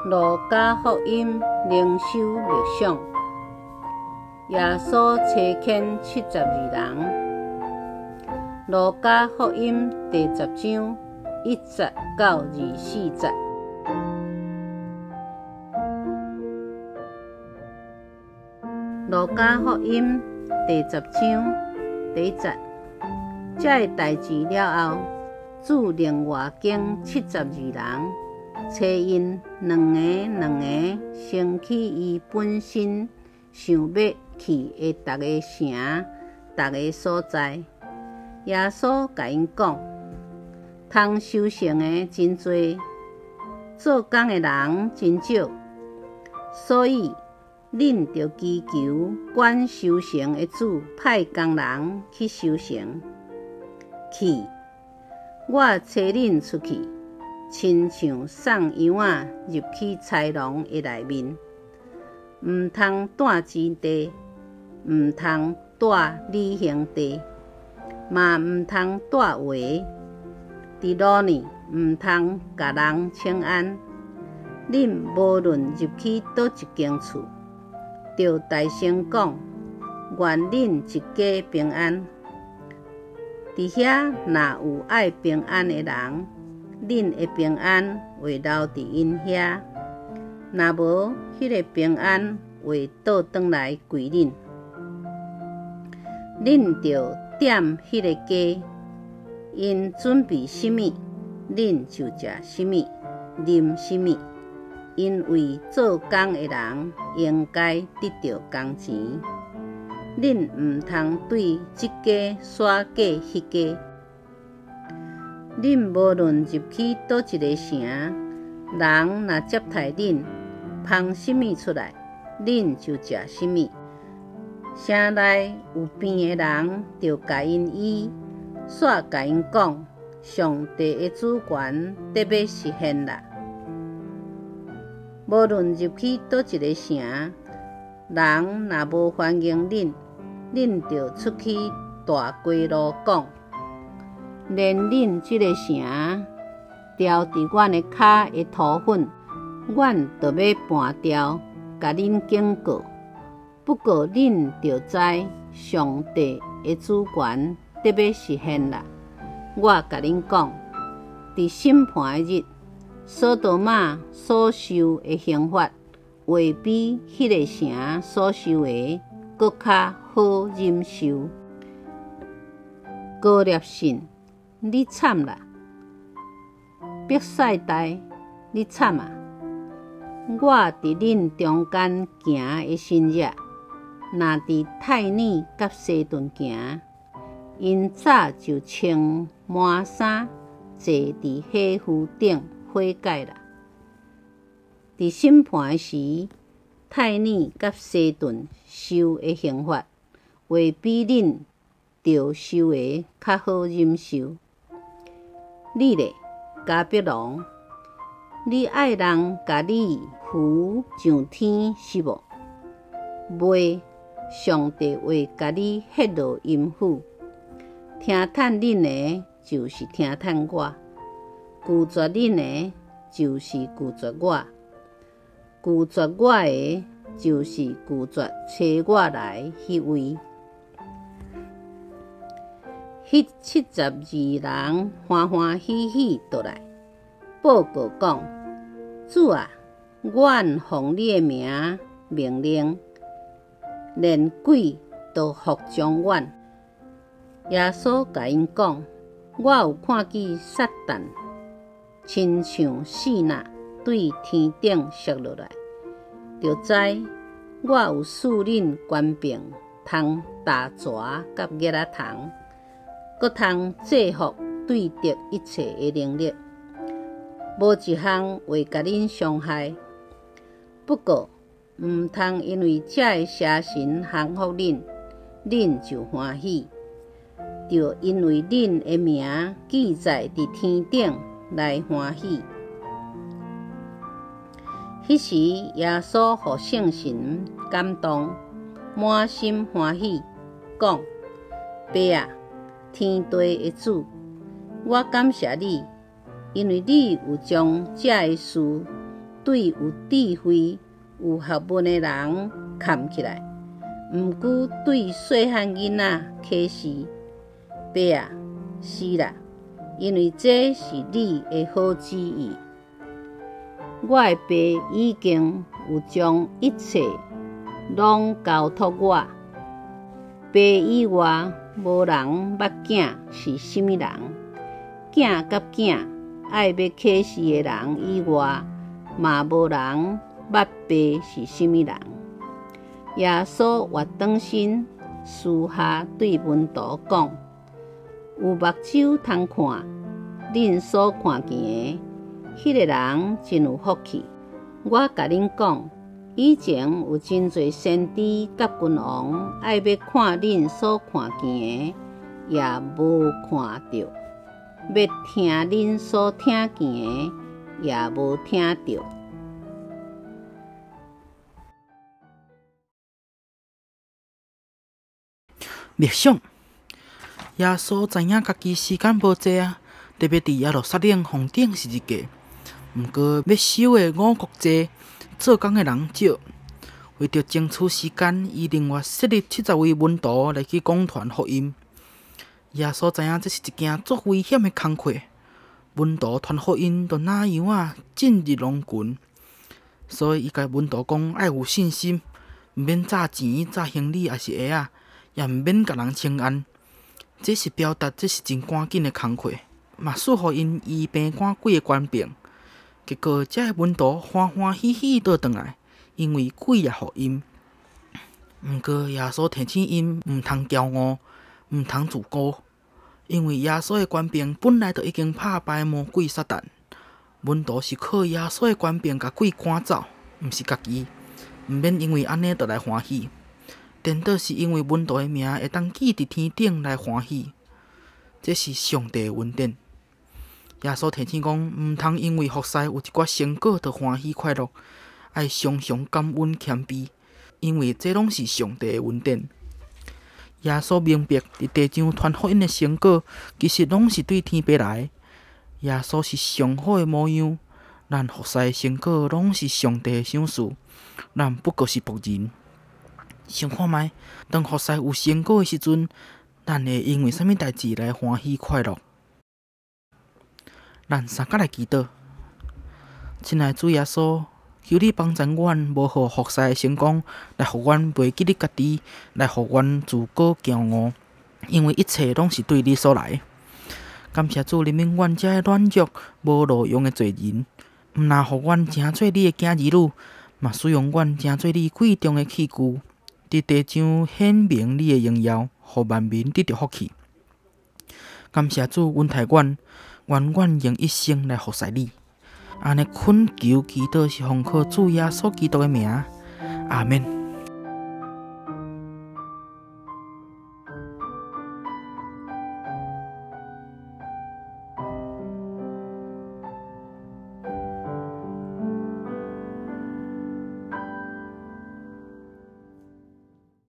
路加福音灵修默想，耶稣差遣72人。路加福音第10章1节到24节。路加福音第10章第1节，这代志了后，主另外经72人。找因两个升起伊本身想要去的逐个城、逐个所在。耶稣甲因讲：通修行的真多，做工的人真少，所以恁着祈求管修行的主派工人去修行。去，我找恁出去。亲像送羊仔入去豺狼的内面，毋通带钱袋，毋通带旅行袋，嘛毋通带话。伫路呢，毋通甲人请安。恁无论入去倒一间厝，着大声讲：愿恁一家平安。伫遐若有爱平安的人，恁的平安会留伫因遐，若无，迄个平安会倒转来归恁。恁着点迄个家，因准备什么，恁就食什么，啉什么。因为做工的人应该得到工钱。恁毋通对即家耍假迄家。恁无论入去倒一个城，人若接待恁，捧什么出来，恁就食什么。城内有病的人，就甲因医，煞甲因讲：上帝的主权得要实现啦。无论入去倒一个城，人若无欢迎恁，恁就出去大街路讲。连恁这个城掉伫阮的骹的土粉，阮就要搬掉，甲恁警告。不过恁就知，上帝的主权得要实现啦。我甲恁讲，伫审判的日，索多玛所受的刑罚，会比迄个城所受的搁较好忍受。高列信，你惨啦！伯赛大，你惨啊！我伫恁中间行的新日，若伫泰尼甲西顿行，因早就穿满衫，坐伫火炉顶悔改啦。伫审判时，泰尼甲西顿受的刑罚，会比恁着受的较好忍受。你咧，迦百农，你爱人甲你扶上天是无？袂，上帝会甲你ฮ็落阴府。听叹恁的，就是听叹我；拒绝恁的，就是拒绝我；拒绝我的，就是拒绝找我来迄位。迄72人欢欢喜喜倒来，报告讲：主啊，阮奉你的名命令，连鬼都服从阮。耶稣甲因讲：我有看见撒旦亲像细呐对天顶摔落来，就知我有赐恁权柄，通打蛇甲热仔虫。搁通制服对敌一切的能力，无一项会甲恁伤害。不过，毋通因为这个邪神降服恁，恁就欢喜，就因为恁的名记载伫天顶来欢喜。迄时，耶稣互圣神感动，满心欢喜，讲：爸啊！天地的主，我感谢你，因为你有将这个事对有智慧、有学问的人看起来，毋过对细汉囡仔启示：爸啊，是啦，因为这是你的好旨意。我的爸已经有将一切拢交托我。爸以外，无人捌囝是甚物人；囝甲囝爱要启示的人以外，嘛无人捌爸是甚物人。耶稣活转身，私下对门徒讲：有目睭通看，恁所看见的，迄个人真有福气。我甲恁讲，以前有真侪先知甲君王爱要看恁所看见的，也无看到；要听恁所听见的，也无听到。默想，耶稣知影家己时间无济啊，特别伫耶路撒冷封顶是一家，毋过要守的五穀节，做工的人少。为着争取时间，伊另外设立70位门徒来去讲传福音。耶稣知影这是一件足危险的工课，门徒传福音就哪样啊进入龙群，所以伊甲门徒讲爱有信心，毋免诈钱、诈行李，也是会啊，也毋免甲人请安。这是表达这是真赶紧的工课，嘛赐互因医病赶鬼的官兵。结果这个门徒欢欢喜喜倒转来。因为鬼也互因，毋过耶稣提醒因毋通骄傲，毋通自高，因为耶稣的官兵本来就已经拍败魔鬼撒旦，门徒是靠耶稣的官兵甲鬼赶走，毋是家己，毋免因为安尼就来欢喜，颠倒是因为门徒的名会当记伫天顶来欢喜，这是上帝的恩典。耶稣提醒讲，毋通因为服侍有一寡成果就欢喜快乐。爱常常感恩谦卑，因为这拢是上帝的恩典。耶稣明白，伫地上传福音的成果，其实拢是对天父来。耶稣是上好的模样，咱服侍的成果拢是上帝的赏赐，咱不过是仆人。想看觅，当服侍有成果的时阵，咱会因为啥物代志来欢喜快乐？咱三甲来祈祷，亲爱的主耶稣。求你帮助阮，无互服侍的成功，来互阮袂记你家己，来互阮自高骄傲，因为一切拢是对你所来。感谢主，怜悯阮遮个软弱、无路用的罪人，毋但互阮成做你的囝儿女，嘛使用阮成做你贵重的器具，伫地上显明你的荣耀，互万民得到福气。感谢主恩待阮，愿阮用一生来服侍你。安尼恳求祈祷是奉靠主耶稣基督的名，阿门。